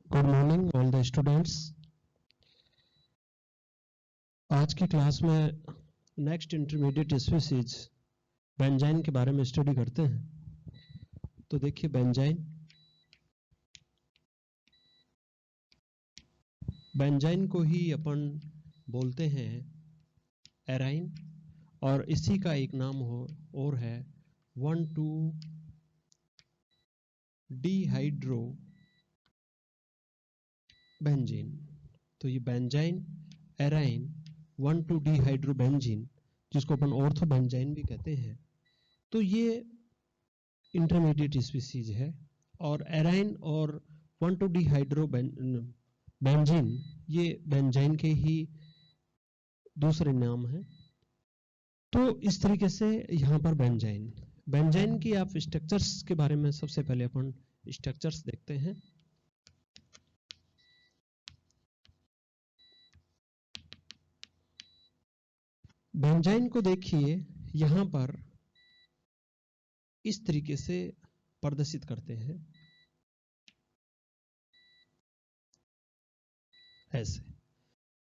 Good morning all the students. आज की class में नेक्स्ट इंटरमीडिएट स्पीशीज बेंजाइन के बारे में स्टडी करते हैं। तो देखिए बेंजाइन को ही अपन बोलते हैं एराइन, और इसी का एक नाम और है 1,2 डिहाइड्रो बेंजीन। तो ये बेंजाइन, एराइन, 1,2 डिहाइड्रोबेंजीन, जिसको अपन ऑर्थोबेंजाइन भी कहते हैं, तो ये इंटरमीडिएट स्पीसीज है। और एराइन और 1,2 डिहाइड्रोबेंजीन ये बेंजाइन के ही दूसरे नाम हैं। तो इस तरीके से यहाँ पर बेंजाइन की आप स्ट्रक्चर्स के बारे में सबसे पहले अपन स्ट्रक्चर्स देखते हैं। बेंजाइन को देखिए यहाँ पर इस तरीके से प्रदर्शित करते हैं, ऐसे।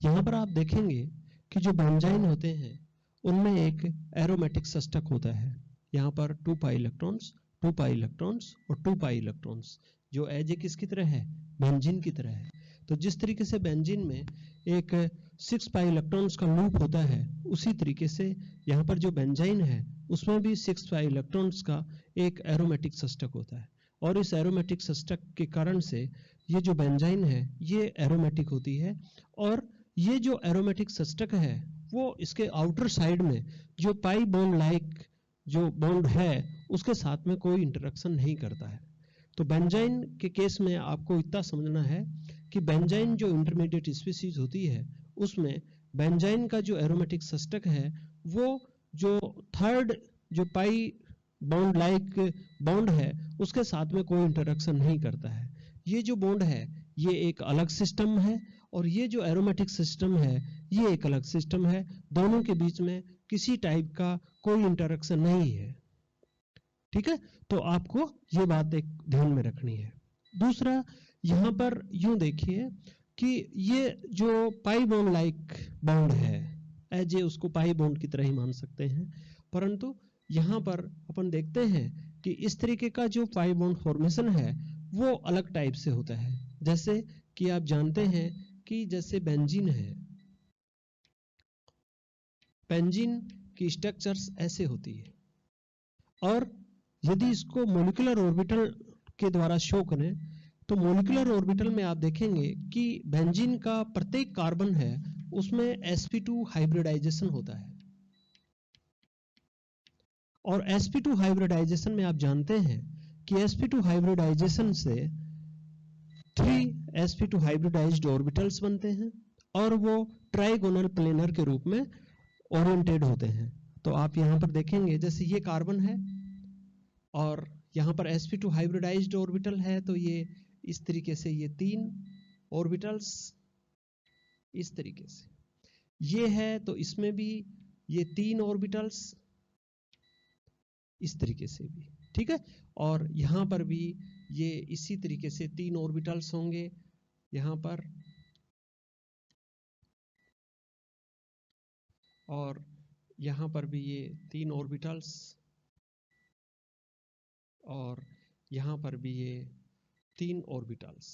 यहाँ पर आप देखेंगे कि जो बेंजाइन होते हैं उनमें एक एरोमेटिक सस्टक होता है। यहाँ पर 2 पाई इलेक्ट्रॉन्स, 2 पाई इलेक्ट्रॉन्स और 2 पाई इलेक्ट्रॉन्स, जो एज ए किसकी तरह है, बेंजीन की तरह है। तो जिस तरीके से बेंजीन में एक 6 पाई इलेक्ट्रॉन्स का लूप होता है, उसी तरीके से यहाँ पर जो बेंजाइन है उसमें भी 6 पाई इलेक्ट्रॉन्स का एक एरोमेटिक सस्टक होता है। और इस एरोमेटिक सस्टक के कारण से ये जो बेंजाइन है ये एरोमेटिक होती है। और ये जो एरोमेटिक सस्टक है वो इसके आउटर साइड में जो पाई बॉन्ड लाइक जो बॉन्ड है उसके साथ में कोई इंटरेक्शन नहीं करता है। तो बेंजाइन के केस में आपको इतना समझना है कि बेंजाइन जो इंटरमीडिएट स्पीशीज होती है उसमें बेंजाइन का जो एरोमेटिक सस्टक है वो जो थर्ड जो पाई बॉन्ड लाइक बॉन्ड है उसके साथ में कोई इंटरेक्शन नहीं करता है। ये जो बॉन्ड है ये एक अलग सिस्टम है, और ये जो एरोमेटिक सिस्टम है ये एक अलग सिस्टम है। दोनों के बीच में किसी टाइप का कोई इंटरेक्शन नहीं है। ठीक है, तो आपको ये बात एक ध्यान में रखनी है। दूसरा, यहाँ पर यूं देखिए कि ये जो पाई बॉन्ड लाइक बॉन्ड है, एज ए उसको पाई बॉन्ड की तरह ही मान सकते हैं, परंतु यहाँ पर अपन देखते हैं कि इस तरीके का जो पाई बॉन्ड फॉर्मेशन है वो अलग टाइप से होता है। जैसे कि आप जानते हैं कि जैसे बेंजीन है, बेंजीन की स्ट्रक्चर्स ऐसे होती है, और यदि इसको मॉलिक्यूलर ऑर्बिटल के द्वारा शो करें तो मॉलिक्यूलर ऑर्बिटल में आप देखेंगे कि बेंजीन का प्रत्येक कार्बन है उसमें sp2 हाइब्रिडाइजेशन होता है। और sp2 हाइब्रिडाइजेशन में आप जानते हैं कि sp2 हाइब्रिडाइजेशन से 3 sp2 हाइब्रिडाइज्ड ऑर्बिटल्स बनते हैं और वो ट्राइगोनल प्लेनर के रूप में ओरिएंटेड होते हैं। तो आप यहाँ पर देखेंगे जैसे ये कार्बन है और यहाँ पर sp2 हाइब्रिडाइज्ड ऑर्बिटल है, तो ये इस तरीके से ये 3 ऑर्बिटल्स इस तरीके से ये है, तो इसमें भी ये 3 ऑर्बिटल्स इस तरीके से भी, ठीक है। और यहाँ पर भी ये इसी तरीके से 3 ऑर्बिटल्स होंगे यहाँ पर, और यहाँ पर भी ये 3 ऑर्बिटल्स, और यहाँ पर भी ये 3 ऑर्बिटल्स।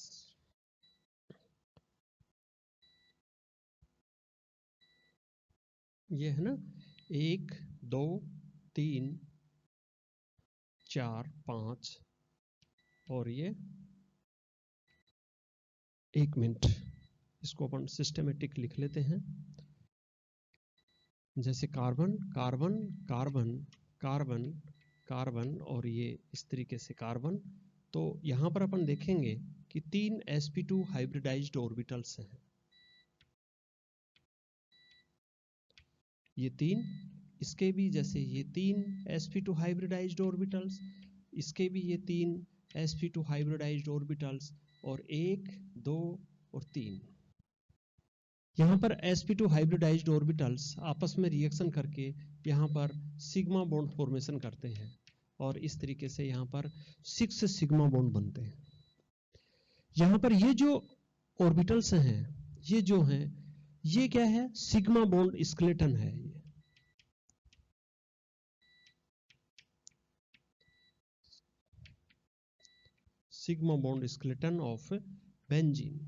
ये है ना 1 2 3 4 5, और ये 1 मिनट, इसको अपन सिस्टमेटिक लिख लेते हैं। जैसे carbon carbon carbon carbon carbon, और ये इस तरीके से कार्बन। तो यहाँ पर अपन देखेंगे कि 3 sp2 हाइब्रिडाइज्ड ऑर्बिटल्स हैं, ये 3, इसके भी जैसे ये 3 sp2 हाइब्रिडाइज्ड ऑर्बिटल्स, इसके भी ये 3 sp2 हाइब्रिडाइज्ड ऑर्बिटल्स, और 1 2 और 3। यहाँ पर sp2 हाइब्रिडाइज्ड ऑर्बिटल्स आपस में रिएक्शन करके यहाँ पर सिग्मा बॉन्ड फॉर्मेशन करते हैं, और इस तरीके से यहाँ पर 6 सिग्मा बॉन्ड बनते हैं। यहां पर ये जो ऑर्बिटल्स हैं, ये जो हैं, ये क्या है, सिग्मा बॉन्ड स्केलेटन है। ये sigma bond skeleton of benzene.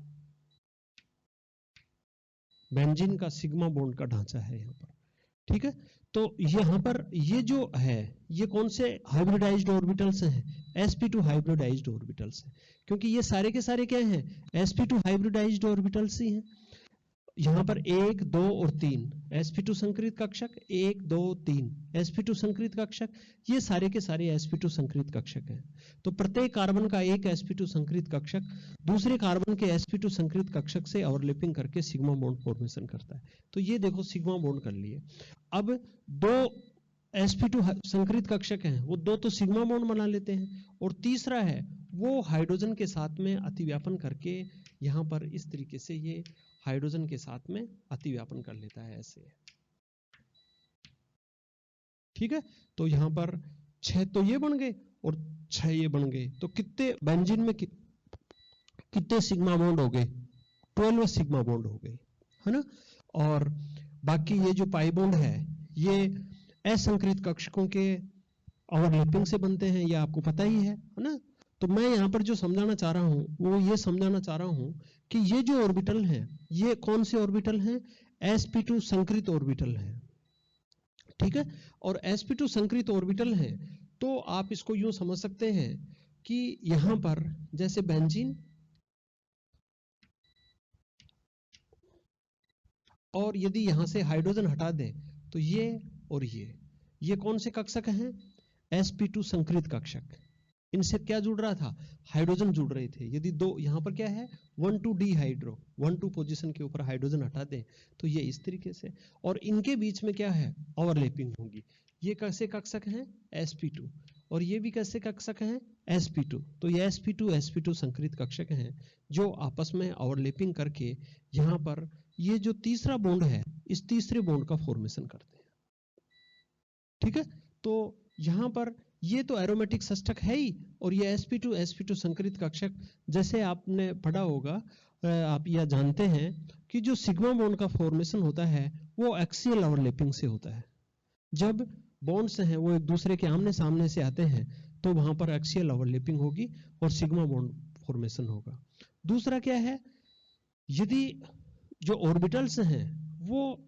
Benzene का सिग्मा बॉन्ड का ढांचा है यहाँ पर, ठीक है। तो यहाँ पर ये जो है, ये कौन से हाइब्रिडाइज्ड ऑर्बिटल्स हैं, sp2 हाइब्रिडाइज्ड ऑर्बिटल्स हैं, क्योंकि ये सारे के सारे क्या हैं, sp2 हाइब्रिडाइज्ड ऑर्बिटल्स ही हैं। यहाँ पर 1, 2 और 3 sp2 संकरित कक्षक, 1, 2, 3 sp2 संकरित कक्षक, ये सारे के सारे sp2 संकरित कक्षक हैं। तो प्रत्येक कार्बन का एक sp2 संकरित कक्षक दूसरे कार्बन के sp2 संकरित कक्षक से ओवरलैपिंग करके सिग्मा बॉन्ड फॉर्मेशन करता है। तो ये देखो सिग्मा बॉन्ड कर लिए। अब दो sp2 संकरित कक्षक हैं, वो दो तो सिग्मा बॉन्ड बना लेते हैं, और तीसरा है वो हाइड्रोजन के साथ में अतिव्यापन करके यहाँ पर इस तरीके से ये हाइड्रोजन के साथ में अतिव्यापन कर लेता है ऐसे, ठीक है। तो यहाँ पर 6 तो ये बन गए और 6 ये बन गए, तो कितने बेंजीन में कितने सिग्मा बॉन्ड हो गए, 12 सिग्मा बॉन्ड हो गए, है ना। और बाकी ये जो पाई बॉन्ड है, ये असंकरित कक्षकों के ओवरलैपिंग से बनते हैं, ये आपको पता ही है ना। तो मैं यहाँ पर जो समझाना चाह रहा हूँ वो ये समझाना चाह रहा हूँ कि ये जो ऑर्बिटल हैं, ये कौन से ऑर्बिटल हैं, sp2 संकरित ऑर्बिटल हैं, ठीक है। और sp2 संकरित ऑर्बिटल हैं, तो आप इसको यूं समझ सकते हैं कि यहां पर जैसे बेंजीन और यदि यहां से हाइड्रोजन हटा दें तो ये और ये कौन से कक्षक हैं, sp2 संकरित कक्षक। इनसे क्या जुड़ रहा था, हाइड्रोजन जुड़ रहे थे। यदि दो यहाँ पर क्या है 1,2 डी हाइड्रो 1,2 पोजीशन के ऊपर हाइड्रोजन हटा दें तो ये इस तरीके से, और इनके बीच में क्या है, ओवरलैपिंग होगी। ये कैसे कक्षक हैं, sp2, और ये भी कैसे कक्षक हैं, sp2। तो ये sp2 संकरित कक्षक हैं जो आपस में ओवरलैपिंग करके यहाँ पर ये जो तीसरा बॉन्ड है, इस तीसरे बॉन्ड का फॉर्मेशन करते हैं, ठीक है। तो यहाँ पर ये तो एरोमेटिक षष्ठक है ही, और ये sp2 संकरित कक्षक, जैसे आपने पढ़ा होगा, आप यह जानते हैं कि जो सिग्मा बॉन्ड का फॉर्मेशन होता है वो एक्सियल ओवरलैपिंग से होता है। जब बॉन्ड्स हैं वो एक दूसरे के आमने सामने से आते हैं तो वहां पर एक्सियल ओवरलैपिंग होगी और सिग्मा बॉन्ड फॉर्मेशन होगा। दूसरा क्या है, यदि जो ऑर्बिटल्स हैं वो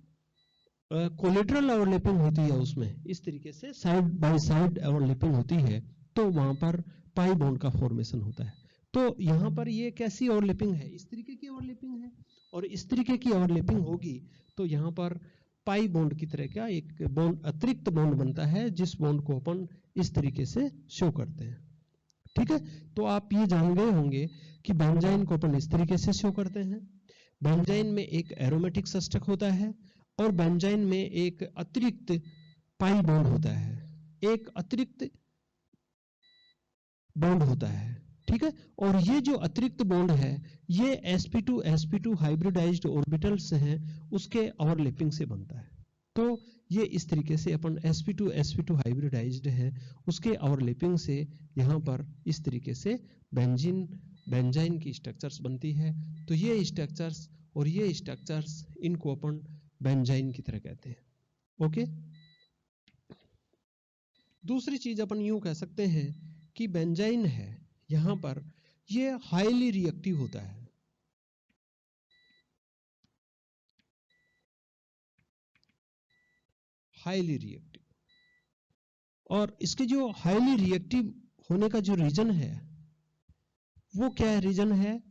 कोलेटरल ओवरलैपिंग होती है, उसमें इस तरीके से साइड बाय साइड ओवरलैपिंग होती है, तो वहां पर पाई बॉन्ड का फॉर्मेशन होता है। तो यहाँ पर ये कैसी ओवरलैपिंग है, इस तरीके की ओवरलैपिंग है, और इस तरीके की ओवरलैपिंग होगी तो यहाँ पर पाई बॉन्ड की तरह का एक बॉन्ड, अतिरिक्त बॉन्ड बनता है, जिस बॉन्ड को अपन इस तरीके से शो करते हैं, ठीक है। तो आप ये जान गए होंगे कि बेंजाइन को अपन इस तरीके से शो करते हैं। बेंजाइन में एक एरोमेटिक षष्ठक होता है और बेंजाइन में एक अतिरिक्त पाई बॉन्ड होता है, एक अतिरिक्त बॉन्ड होता है, ठीक है। और ये जो अतिरिक्त बॉन्ड है ये sp2 हाइब्रिडाइज्ड ऑर्बिटल्स हैं उसके ओवरलैपिंग से बनता है। तो ये इस तरीके से अपन sp2 हाइब्रिडाइज्ड है उसके ओवरलैपिंग से यहाँ पर इस तरीके से बेंजाइन की स्ट्रक्चर्स बनती है। तो ये स्ट्रक्चर्स और ये स्ट्रक्चर्स, इनको अपन बेंजाइन की तरह कहते हैं, ओके। दूसरी चीज अपन यूं कह सकते हैं कि बेंजाइन है यहां पर ये हाईली रिएक्टिव होता है, हाईली रिएक्टिव। और इसके जो हाईली रिएक्टिव होने का जो रीजन है वो क्या है, रीजन है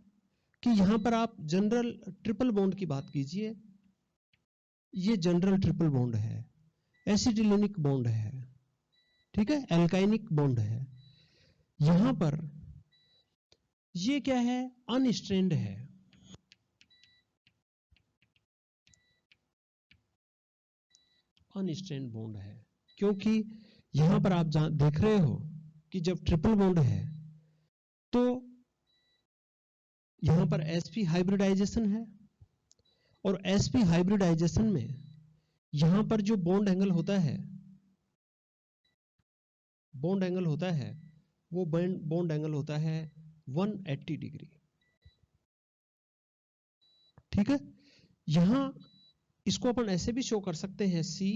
कि यहां पर आप जनरल ट्रिपल बॉन्ड की बात कीजिए, ये जनरल ट्रिपल बॉन्ड है, एसिटिलिनिक बॉन्ड है, ठीक है, एल्काइनिक बॉन्ड है। यहां पर ये क्या है, अनस्ट्रेंड है, अनस्ट्रेंड बॉन्ड है, क्योंकि यहां पर आप देख रहे हो कि जब ट्रिपल बॉन्ड है तो यहां पर sp हाइब्रिडाइजेशन है, और sp हाइब्रिडाइजेशन में यहां पर जो बॉन्ड एंगल होता है, बॉन्ड एंगल होता है वो बॉन्ड एंगल होता है 180 डिग्री, ठीक है, यहां इसको अपन ऐसे भी शो कर सकते हैं C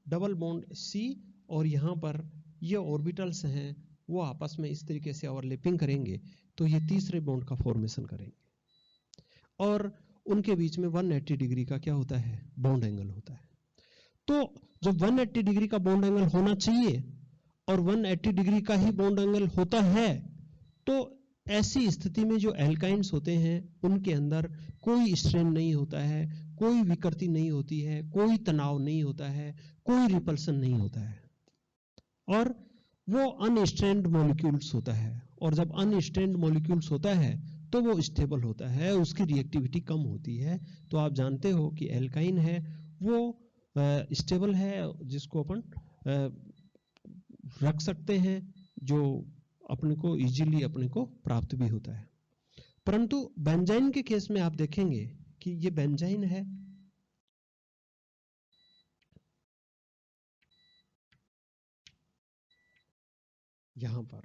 डबल बॉन्ड C, और यहां पर ये ऑर्बिटल्स हैं वो आपस में इस तरीके से ओवरलैपिंग करेंगे तो ये तीसरे बॉन्ड का फॉर्मेशन करेंगे और उनके बीच में 180 डिग्री का क्या होता है, बॉन्ड एंगल होता है। तो जब 180 डिग्री का बॉन्ड एंगल होना चाहिए और 180 डिग्री का ही बॉन्ड एंगल होता है, तो ऐसी स्थिति में जो एल्काइंस होते हैं उनके अंदर कोई स्ट्रेन नहीं होता है, कोई विकृति नहीं होती है, कोई तनाव नहीं होता है, कोई रिपल्सन नहीं होता है, और वो अनस्ट्रेन्ड मॉलिक्यूल्स होता है। और जब अनस्ट्रेन्ड मॉलिक्यूल्स होता है तो वो स्टेबल होता है, उसकी रिएक्टिविटी कम होती है। तो आप जानते हो कि एल्काइन है वो स्टेबल है, जिसको अपन रख सकते हैं, जो अपने को इजीली अपने को प्राप्त भी होता है। परंतु बेंजाइन के केस में आप देखेंगे कि ये बेंजाइन है, यहां पर,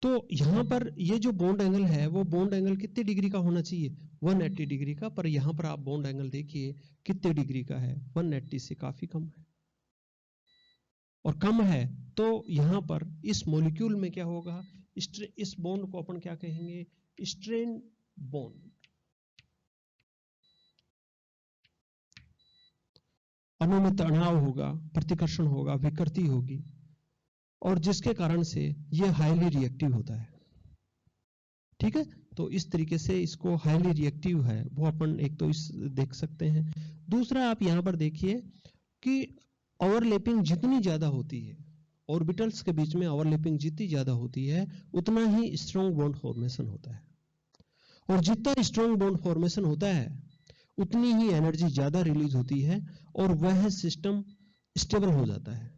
तो यहां पर ये जो बॉन्ड एंगल है वो बॉन्ड एंगल कितने डिग्री का होना चाहिए, 180 डिग्री का, पर यहां पर आप बॉन्ड एंगल देखिए कितने डिग्री का है, 180 से काफी कम है। और कम है तो यहां पर इस मॉलिक्यूल में क्या होगा, इस बॉन्ड को अपन क्या कहेंगे, स्ट्रेन बॉन्ड। अणु में तनाव होगा, प्रतिकर्षण होगा, विकृति होगी, और जिसके कारण से ये हाईली रिएक्टिव होता है। ठीक है, तो इस तरीके से इसको हाईली रिएक्टिव है वो अपन एक तो इस देख सकते हैं। दूसरा आप यहां पर देखिए कि ओवरलैपिंग जितनी ज्यादा होती है, ऑर्बिटल्स के बीच में ओवरलैपिंग जितनी ज्यादा होती है उतना ही स्ट्रॉन्ग बॉन्ड फॉर्मेशन होता है, और जितना स्ट्रॉन्ग बॉन्ड फॉर्मेशन होता है उतनी ही एनर्जी ज्यादा रिलीज होती है और वह सिस्टम स्टेबल हो जाता है।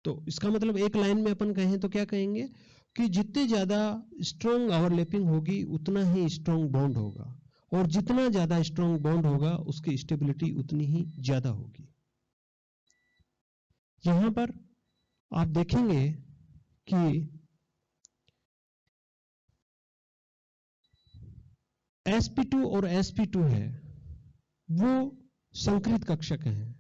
तो इसका मतलब एक लाइन में अपन कहें तो क्या कहेंगे कि जितनी ज्यादा स्ट्रॉन्ग ओवरलैपिंग होगी उतना ही स्ट्रॉन्ग बॉन्ड होगा, और जितना ज्यादा स्ट्रॉन्ग बॉन्ड होगा उसकी स्टेबिलिटी उतनी ही ज्यादा होगी। यहां पर आप देखेंगे कि sp2 और sp2 है वो संकृत कक्षक हैं,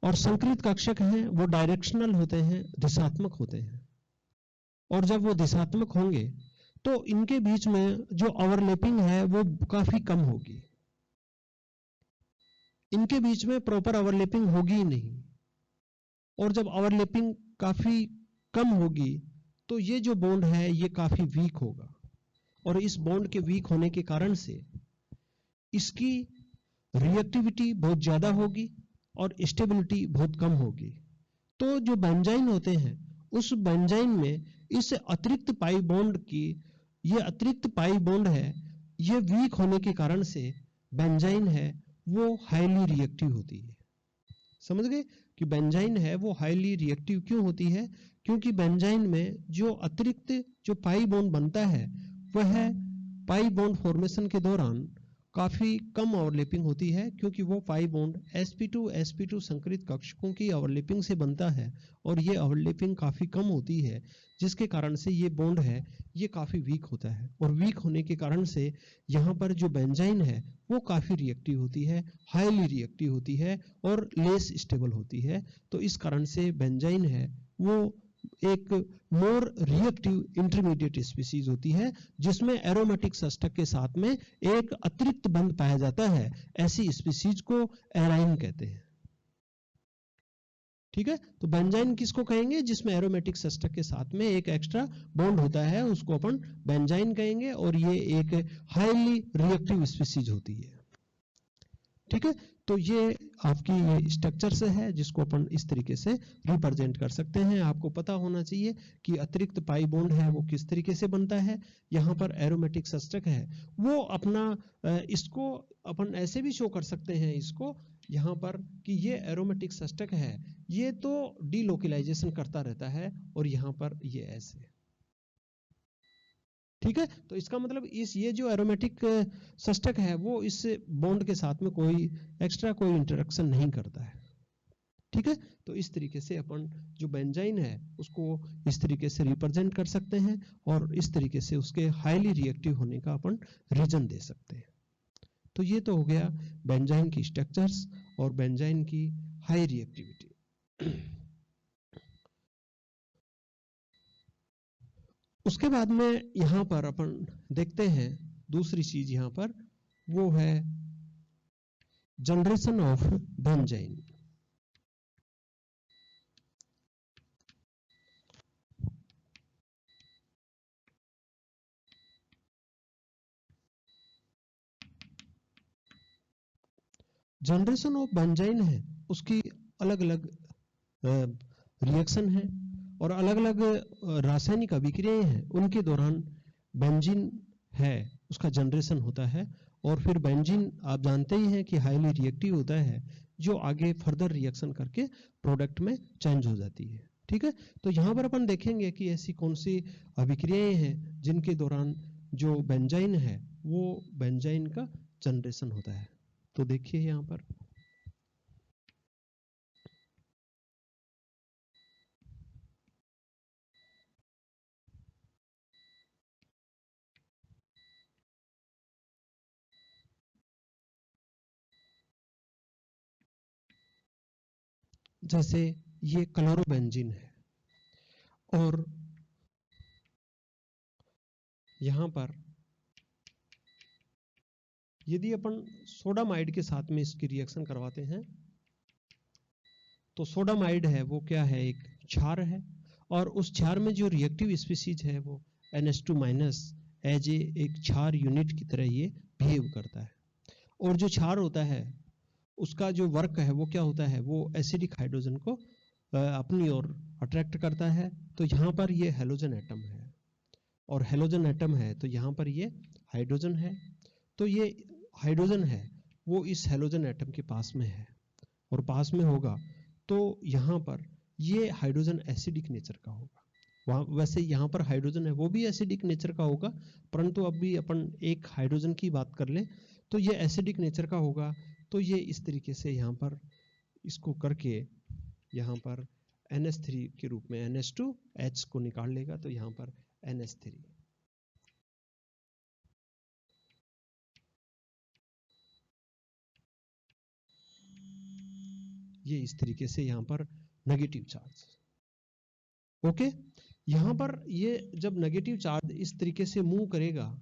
और संकृत कक्षक हैं वो डायरेक्शनल होते हैं, दिशात्मक होते हैं, और जब वो दिशात्मक होंगे तो इनके बीच में जो ओवरलैपिंग है वो काफी कम होगी, इनके बीच में प्रॉपर ओवरलैपिंग होगी ही नहीं, और जब ओवरलैपिंग काफी कम होगी तो ये जो बॉन्ड है ये काफी वीक होगा, और इस बॉन्ड के वीक होने के कारण से इसकी रिएक्टिविटी बहुत ज्यादा होगी और स्टेबिलिटी बहुत कम होगी। तो जो बेंजाइन होते हैं उस बेंजाइन में इस अतिरिक्त पाई बॉन्ड की, ये अतिरिक्त पाई बॉन्ड है, ये वीक होने के कारण से बेंजाइन है वो हाईली रिएक्टिव होती है। समझ गए कि बेंजाइन है वो हाईली रिएक्टिव क्यों होती है, क्योंकि बेंजाइन में जो अतिरिक्त जो पाई बॉन्ड बनता है वह पाई बॉन्ड फॉर्मेशन के दौरान काफी कम ओवरलैपिंग होती है, क्योंकि वो पाई बॉन्ड sp2 संकरित कक्षकों की ओवरलैपिंग से बनता है, और ये ओवरलैपिंग काफी कम होती है, जिसके कारण से ये बॉन्ड है ये काफी वीक होता है, और वीक होने के कारण से यहाँ पर जो बेंजाइन है वो काफी रिएक्टिव होती है, हाईली रिएक्टिव होती है और लेस स्टेबल होती है। तो इस कारण से बेंजाइन है वो एक मोर रिएक्टिव इंटरमीडिएट स्पीसीज होती है, जिसमें एरोमेटिक सस्टक के साथ में एक अतिरिक्त बंध पाया जाता है। ऐसी स्पीसीज को एराइन कहते हैं। ठीक है, तो बेंजाइन किसको कहेंगे, जिसमें एरोमेटिक सस्टक के साथ में एक एक्स्ट्रा बॉन्ड होता है उसको अपन बेंजाइन कहेंगे, और ये एक हाईली रिएक्टिव स्पीसीज होती है। ठीक है, तो ये आपकी ये स्ट्रक्चर से है जिसको अपन इस तरीके से रिप्रेजेंट कर सकते हैं। आपको पता होना चाहिए कि अतिरिक्त पाई बॉन्ड है वो किस तरीके से बनता है। यहाँ पर एरोमेटिक सस्टक है वो अपना इसको अपन ऐसे भी शो कर सकते हैं इसको यहाँ पर कि ये एरोमेटिक सस्टक है, ये तो डीलोकलाइजेशन करता रहता है, और यहाँ पर ये ऐसे। ठीक है, तो इसका मतलब इस ये जो एरोमेटिक सस्टक है वो इस बॉन्ड के साथ में कोई एक्स्ट्रा कोई इंटरेक्शन नहीं करता है। ठीक है। तो इस तरीके से अपन जो बेंजाइन है उसको इस तरीके से रिप्रेजेंट कर सकते हैं और इस तरीके से उसके हाईली रिएक्टिव होने का अपन रीजन दे सकते हैं। तो ये तो हो गया बेंजाइन की स्ट्रक्चर्स और बेंजाइन की हाई रिएक्टिविटी। उसके बाद में यहां पर अपन देखते हैं दूसरी चीज यहां पर, वो है generation of benzene. Generation of benzene है उसकी अलग अलग रिएक्शन है और अलग अलग रासायनिक अभिक्रियाएं हैं, उनके दौरान बेंजीन है उसका जनरेशन होता है। और फिर बेंजीन आप जानते ही हैं कि हाईली रिएक्टिव होता है, जो आगे फर्दर रिएक्शन करके प्रोडक्ट में चेंज हो जाती है। ठीक है। तो यहाँ पर अपन देखेंगे कि ऐसी कौन सी अभिक्रियाएं हैं जिनके दौरान जो बेंजाइन है वो बेंजाइन का जनरेशन होता है। तो देखिए यहाँ पर जैसे ये क्लोरोबेंजीन है और यहां पर यदि अपन सोडामाइड के साथ में इसकी रिएक्शन करवाते हैं तो सोडामाइड है वो क्या है, एक क्षार है और उस क्षार में जो रिएक्टिव स्पीसीज है वो NH2 माइनस एज एक क्षार यूनिट की तरह ये बिहेव करता है। और जो क्षार होता है उसका जो वर्क है वो क्या होता है, वो एसिडिक हाइड्रोजन को अपनी ओर अट्रैक्ट करता है। तो यहाँ पर ये हेलोजन एटम है और हेलोजन एटम है तो यहाँ पर ये हाइड्रोजन है। तो ये हाइड्रोजन है वो इस हेलोजन एटम के पास में है और पास में होगा तो यहाँ पर ये हाइड्रोजन एसिडिक नेचर का होगा। वहाँ वैसे यहाँ पर हाइड्रोजन है वो भी एसिडिक नेचर का होगा, परंतु अभी अपन एक हाइड्रोजन की बात कर लें तो ये एसिडिक नेचर का होगा। तो ये इस तरीके से यहाँ पर इसको करके यहाँ पर NH3 के रूप में NH2H को निकाल लेगा तो यहाँ पर NH3। ये इस तरीके से यहाँ पर नेगेटिव चार्ज। ओके। यहाँ पर ये जब नेगेटिव चार्ज इस तरीके से मूव करेगा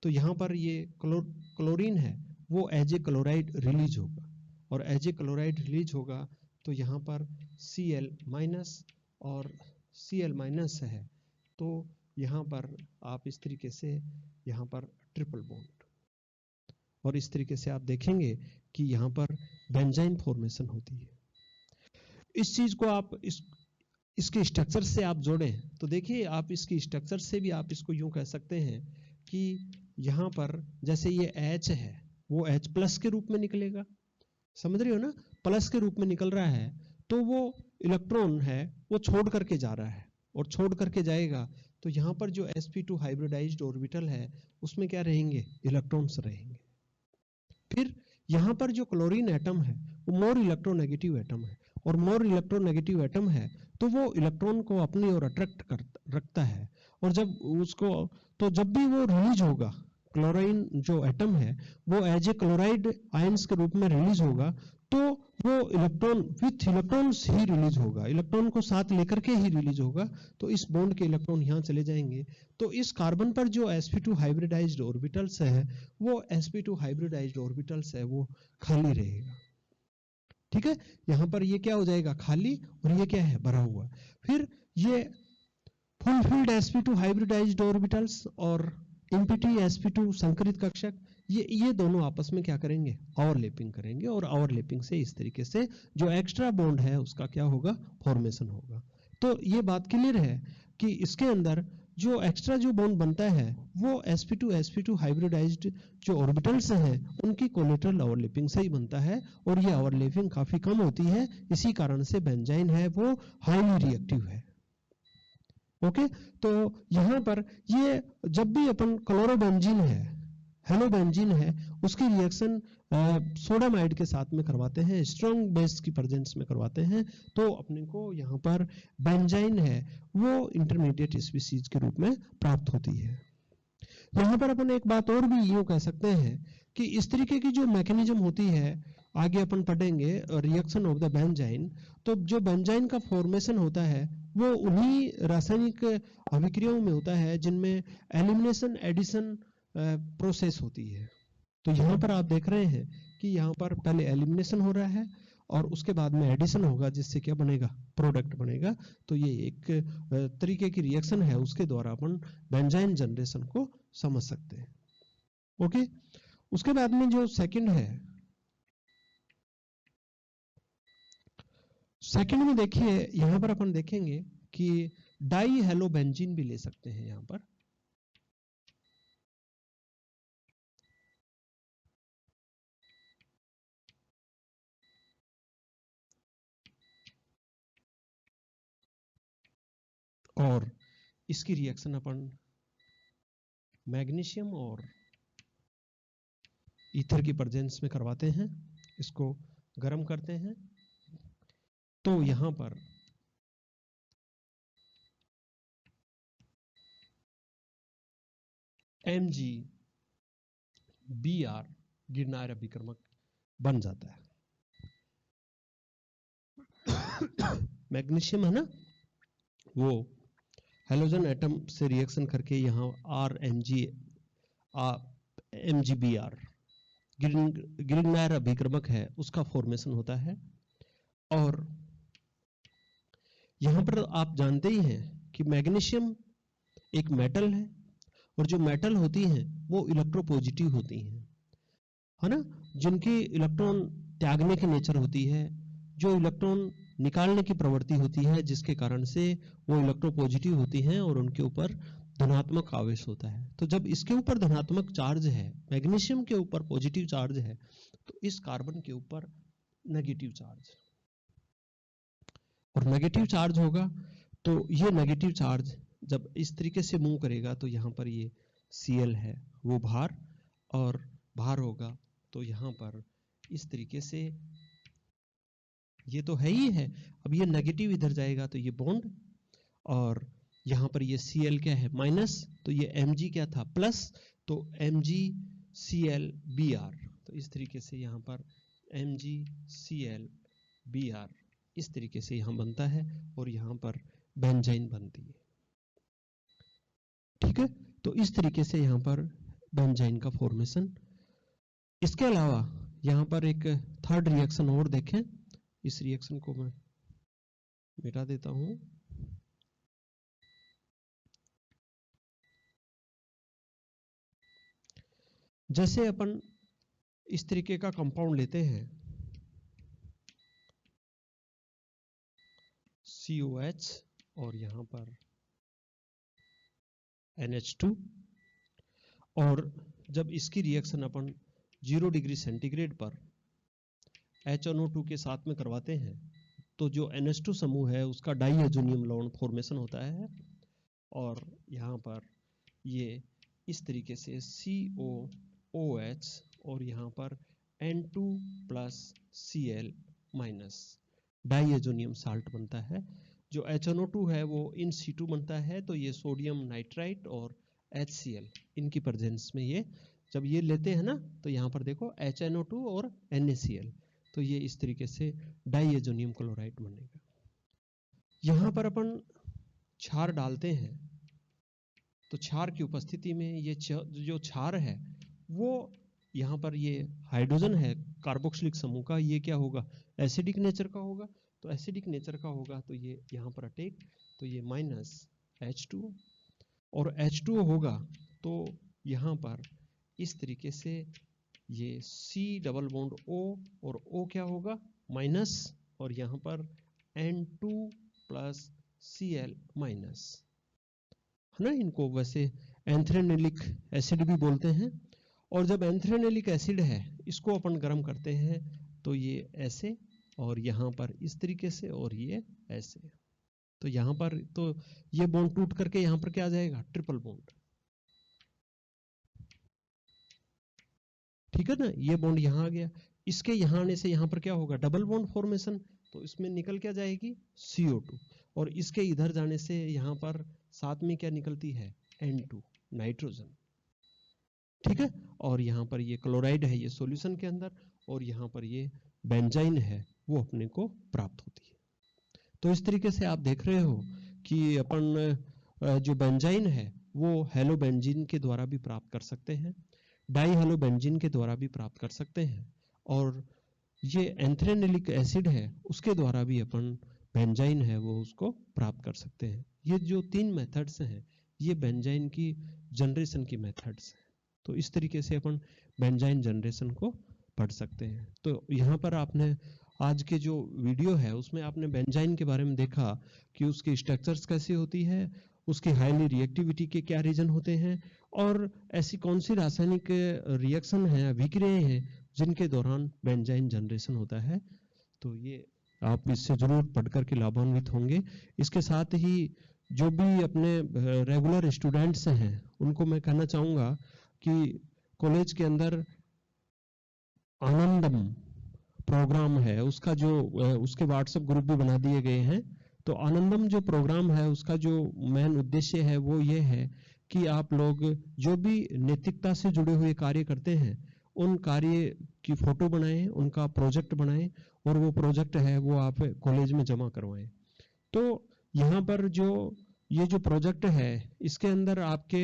तो यहाँ पर ये क्लोरीन है वो एज ए क्लोराइड रिलीज होगा और एज ए क्लोराइड रिलीज होगा तो यहाँ पर Cl माइनस और Cl माइनस है तो यहाँ पर आप इस तरीके से यहाँ पर ट्रिपल बॉन्ड और इस तरीके से आप देखेंगे कि यहाँ पर बेंजाइन फॉर्मेशन होती है। इस चीज को आप इसके स्ट्रक्चर से आप जोड़ें तो देखिए आप इसकी स्ट्रक्चर से भी आप इसको यूं कह सकते हैं कि यहाँ पर जैसे ये H है वो H प्लस के रूप में निकलेगा, समझ रहे हो ना, प्लस के रूप में निकल रहा है तो वो इलेक्ट्रॉन है वो छोड़ करके जा रहा है और छोड़ करके जाएगा तो यहाँ पर जो sp2 हाइब्रिडाइज्ड ऑर्बिटल है उसमें क्या रहेंगे, इलेक्ट्रॉन्स रहेंगे। फिर यहाँ पर जो क्लोरीन एटम है वो मोर इलेक्ट्रोनेगेटिव एटम है और मोर इलेक्ट्रोनेगेटिव एटम है तो वो इलेक्ट्रॉन को अपनी ओर अट्रैक्ट कर रखता है और जब उसको तो जब भी वो रिलीज होगा क्लोरीन जो एटम है वो एज ए क्लोराइड आयंस के रूप में रिलीज होगा तो वो electron with electrons he release होगा, इलेक्ट्रॉन को साथ लेकर के ही रिलीज होगा। तो इस बॉन्ड के इलेक्ट्रॉन यहाँ चले जाएंगे तो इस कार्बन पर जो sp2 हाइब्रिडाइज्ड ऑर्बिटल्स है वो sp2 हाइब्रिडाइज्ड ऑर्बिटल्स है वो खाली रहेगा। ठीक है। यहाँ पर ये क्या हो जाएगा, खाली, और ये क्या है, भरा हुआ। फिर ये फुलफिल्ड sp2 हाइब्रिडाइज्ड ऑर्बिटल्स और एम्प्टी sp2 संकरित कक्षक ये दोनों आपस में क्या करेंगे, ओवरलैपिंग करेंगे और ओवरलैपिंग से इस तरीके से जो एक्स्ट्रा बॉन्ड है उसका क्या होगा, फॉर्मेशन होगा। तो ये बात क्लियर है कि इसके अंदर जो एक्स्ट्रा जो बॉन्ड बनता है वो sp2 हाइब्रिडाइज्ड जो ऑर्बिटल्स हैं उनकी कोलेटरल ओवरलैपिंग से ही बनता है और ये ओवरलैपिंग काफी कम होती है, इसी कारण से बेंजाइन है वो हाईली रिएक्टिव है। ओके। तो यहाँ पर ये जब भी अपन क्लोरोबेंजीन हेलोबेंजीन है उसकी रिएक्शन सोडामाइड के साथ में करवाते हैं, स्ट्रॉन्ग बेस की प्रेजेंस में करवाते हैं, तो अपने को यहाँ पर बेंजाइन है वो इंटरमीडिएट स्पीशीज के रूप में प्राप्त होती है। यहाँ पर अपन एक बात और भी यूं कह सकते हैं कि इस तरीके की जो मैकेनिज्म होती है, आगे अपन पढ़ेंगे रिएक्शन ऑफ द बेंजाइन, तो जो बेंजाइन का फॉर्मेशन होता है वो उन्हीं रासायनिक अभिक्रियाओं में होता है जिनमें एलिमिनेशन एडिशन प्रोसेस होती है। तो यहाँ पर आप देख रहे हैं कि यहाँ पर पहले एलिमिनेशन हो रहा है और उसके बाद में एडिशन होगा, जिससे क्या बनेगा, प्रोडक्ट बनेगा। तो ये एक तरीके की रिएक्शन है, उसके द्वारा अपन बेंजाइन जनरेशन को समझ सकते हैं। ओके, उसके बाद में जो सेकंड है, सेकंड में देखिए यहां पर अपन देखेंगे कि डाई हेलोबेंजीन भी ले सकते हैं यहां पर। और इसकी रिएक्शन अपन मैग्नीशियम और ईथर की प्रेजेंस में करवाते हैं, इसको गर्म करते हैं। तो यहां पर MgBr गिरनार अभिक्रमक बन जाता है। मैग्नीशियम है ना, वो हेलोजन एटम से रिएक्शन करके यहाँ MgBr गिरनार अभिक्रमक है उसका फॉर्मेशन होता है। और यहाँ पर आप जानते ही हैं कि मैग्नीशियम एक मेटल है, और जो मेटल होती हैं वो इलेक्ट्रोपॉजिटिव होती हैं, है ना, जिनकी इलेक्ट्रॉन त्यागने की नेचर होती है, जो इलेक्ट्रॉन निकालने की प्रवृत्ति होती है, जिसके कारण से वो इलेक्ट्रोपॉजिटिव होती हैं और उनके ऊपर धनात्मक आवेश होता है। तो जब इसके ऊपर धनात्मक चार्ज है, मैग्नीशियम के ऊपर पॉजिटिव चार्ज है, तो इस कार्बन के ऊपर नेगेटिव चार्ज, और नेगेटिव चार्ज होगा तो ये नेगेटिव चार्ज जब इस तरीके से मूव करेगा तो यहाँ पर ये Cl है वो भार, और भार होगा तो यहाँ पर इस तरीके से ये तो है ही है। अब ये नेगेटिव इधर जाएगा तो ये बॉन्ड, और यहाँ पर ये Cl क्या है, माइनस, तो ये Mg क्या था, प्लस, तो MgClBr, तो इस तरीके से यहाँ पर MgClBr इस तरीके से यहाँ बनता है और यहाँ पर बेंजाइन बनती है। ठीक है, तो इस तरीके से यहाँ पर बेंजाइन का फॉर्मेशन। इसके अलावा यहाँ पर एक थर्ड रिएक्शन और देखें, इस रिएक्शन को मैं मिटा देता हूं। जैसे अपन इस तरीके का कंपाउंड लेते हैं COH और यहाँ पर NH2, और जब इसकी रिएक्शन अपन 0 डिग्री सेंटीग्रेड पर HNO2 के साथ में करवाते हैं, तो जो NH2 समूह है उसका डाइअजोनियम लवण फॉर्मेशन होता है, और यहाँ पर ये इस तरीके से COOH और यहाँ पर N2 plus Cl minus diazonium salt बनता है। जो HNO2 है वो इन situ बनता है, तो ये सोडियम नाइट्राइट और HCl इनकी प्रेजेंस में ये जब ये लेते हैं ना, तो यहाँ पर देखो HNO2 और NaCl, तो ये इस तरीके से डाइअजोनियम क्लोराइड बनेगा। यहाँ पर अपन क्षार डालते हैं, तो क्षार की उपस्थिति में ये जो क्षार है वो यहाँ पर ये हाइड्रोजन है कार्बोक्सिलिक समूह का, ये क्या होगा, एसिडिक नेचर का होगा। तो एसिडिक नेचर का होगा तो ये यहाँ पर अटैक, तो ये माइनस H2, और H2 होगा तो यहाँ पर इस तरीके से ये C डबल बॉन्ड O, और O क्या होगा, माइनस, और यहाँ पर N2 प्लस Cl माइनस, है ना। इनको वैसे एंथ्रेनिलिक एसिड भी बोलते हैं। और जब एंथ्रेनिलिक एसिड है इसको अपन गर्म करते हैं तो ये ऐसे, और यहाँ पर इस तरीके से, और ये ऐसे, तो यहाँ पर तो ये बॉन्ड टूट करके यहाँ पर क्या आ जाएगा, ट्रिपल बॉन्ड। ठीक है ना, ये बॉन्ड यहाँ आ गया, इसके यहाँ आने से यहाँ पर क्या होगा, डबल बॉन्ड फॉर्मेशन, तो इसमें निकल क्या जाएगी, CO2, और इसके इधर जाने से यहाँ पर साथ में क्या निकलती है, N2, नाइट्रोजन। ठीक है, और यहाँ पर ये क्लोराइड है ये सॉल्यूशन के अंदर, और यहाँ पर ये बेंजाइन है वो अपने को प्राप्त होती है। तो इस तरीके से आप देख रहे हो कि अपन जो बेंजाइन है वो हेलोबेंजीन के द्वारा भी प्राप्त कर सकते हैं, डाई हेलोबेंजीन के द्वारा भी प्राप्त कर सकते हैं, और ये एंथ्रेनिलिक एसिड है उसके द्वारा भी अपन बेंजाइन है वो उसको प्राप्त कर सकते हैं। ये जो 3 मेथड्स हैं ये बेंजाइन की जनरेशन की मेथड्स हैं। तो इस तरीके से अपन बेंजाइन जनरेशन को पढ़ सकते हैं। तो यहाँ पर आपने आज के जो वीडियो है उसमें आपने बेंजाइन के बारे में देखा कि उसकी स्ट्रक्चर्स कैसी होती है, उसकी हाईली रिएक्टिविटी के क्या रीजन होते हैं, और ऐसी कौन सी रासायनिक रिएक्शन है, अभिक्रियाएं हैं जिनके दौरान बेंजाइन जनरेशन होता है। तो ये आप इससे जरूर पढ़ करके लाभान्वित होंगे। इसके साथ ही जो भी अपने रेगुलर स्टूडेंट्स हैं उनको मैं कहना चाहूँगा कि कॉलेज के अंदर आनंदम प्रोग्राम है उसका जो उसके व्हाट्सएप ग्रुप भी बना दिए गए हैं। तो आनंदम जो प्रोग्राम है उसका जो मेन उद्देश्य है वो ये है कि आप लोग जो भी नैतिकता से जुड़े हुए कार्य करते हैं उन कार्य की फोटो बनाएं, उनका प्रोजेक्ट बनाएं, और वो प्रोजेक्ट है वो आप कॉलेज में जमा करवाएं। तो यहाँ पर जो ये जो प्रोजेक्ट है इसके अंदर आपके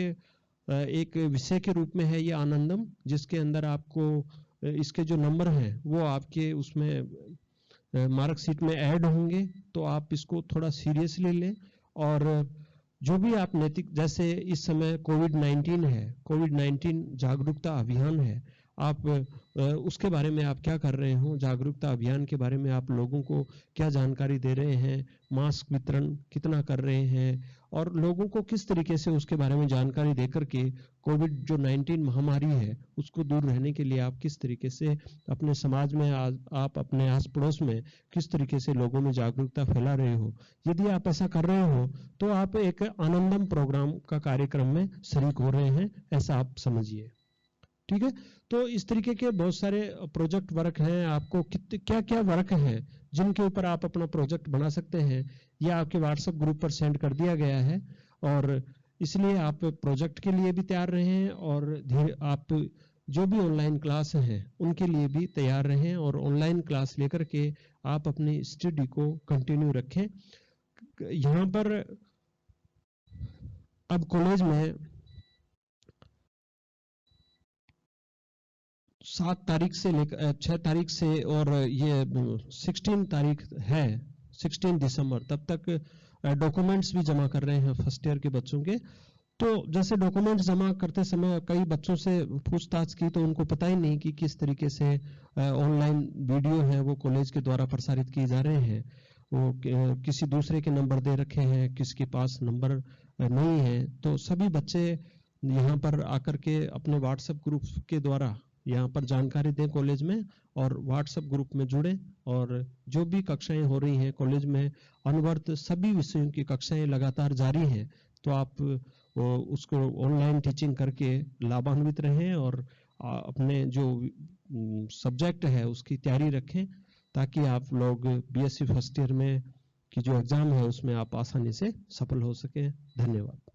एक विषय के रूप में है ये आनंदम, जिसके अंदर आपको इसके जो नंबर हैं वो आपके उसमें मार्कशीट में ऐड होंगे। तो आप इसको थोड़ा सीरियसली लें, और जो भी आप नैतिक, जैसे इस समय कोविड-19 है, कोविड-19 जागरूकता अभियान है, आप उसके बारे में आप क्या कर रहे हो, जागरूकता अभियान के बारे में आप लोगों को क्या जानकारी दे रहे हैं, मास्क वितरण कितना कर रहे हैं, और लोगों को किस तरीके से उसके बारे में जानकारी देकर के कोविड जो 19 महामारी है उसको दूर रहने के लिए आप किस तरीके से अपने समाज में आप अपने आस पड़ोस में किस तरीके से लोगों में जागरूकता फैला रहे हो। यदि आप ऐसा कर रहे हो तो आप एक आनंदम प्रोग्राम का कार्यक्रम में शरीक हो रहे हैं, ऐसा आप समझिए। ठीक है, तो इस तरीके के बहुत सारे प्रोजेक्ट वर्क हैं। आपको क्या क्या वर्क है जिनके ऊपर आप अपना प्रोजेक्ट बना सकते हैं, ये आपके व्हाट्सएप ग्रुप पर सेंड कर दिया गया है, और इसलिए आप प्रोजेक्ट के लिए भी तैयार रहें, और आप जो भी ऑनलाइन क्लास हैं उनके लिए भी तैयार रहें, और ऑनलाइन क्लास लेकर के आप अपनी स्टडी को कंटिन्यू रखें। यहाँ पर अब कॉलेज में 7 तारीख से लेकर 6 तारीख से, और ये 16 तारीख है, 16 दिसंबर तब तक डॉक्यूमेंट्स भी जमा कर रहे हैं फर्स्ट ईयर के बच्चों के। तो जैसे डॉक्यूमेंट्स जमा करते समय कई बच्चों से पूछताछ की तो उनको पता ही नहीं कि किस तरीके से ऑनलाइन वीडियो है वो कॉलेज के द्वारा प्रसारित किए जा रहे हैं। वो किसी दूसरे के नंबर दे रखे हैं, किसके पास नंबर नहीं है। तो सभी बच्चे यहाँ पर आकर के अपने व्हाट्सएप ग्रुप के द्वारा यहाँ पर जानकारी दें कॉलेज में, और व्हाट्सएप ग्रुप में जुड़े, और जो भी कक्षाएं हो रही हैं कॉलेज में अनवरत सभी विषयों की कक्षाएं लगातार जारी हैं, तो आप उसको ऑनलाइन टीचिंग करके लाभान्वित रहें, और अपने जो सब्जेक्ट है उसकी तैयारी रखें, ताकि आप लोग BSc फर्स्ट ईयर में की जो एग्जाम है उसमें आप आसानी से सफल हो सकें। धन्यवाद।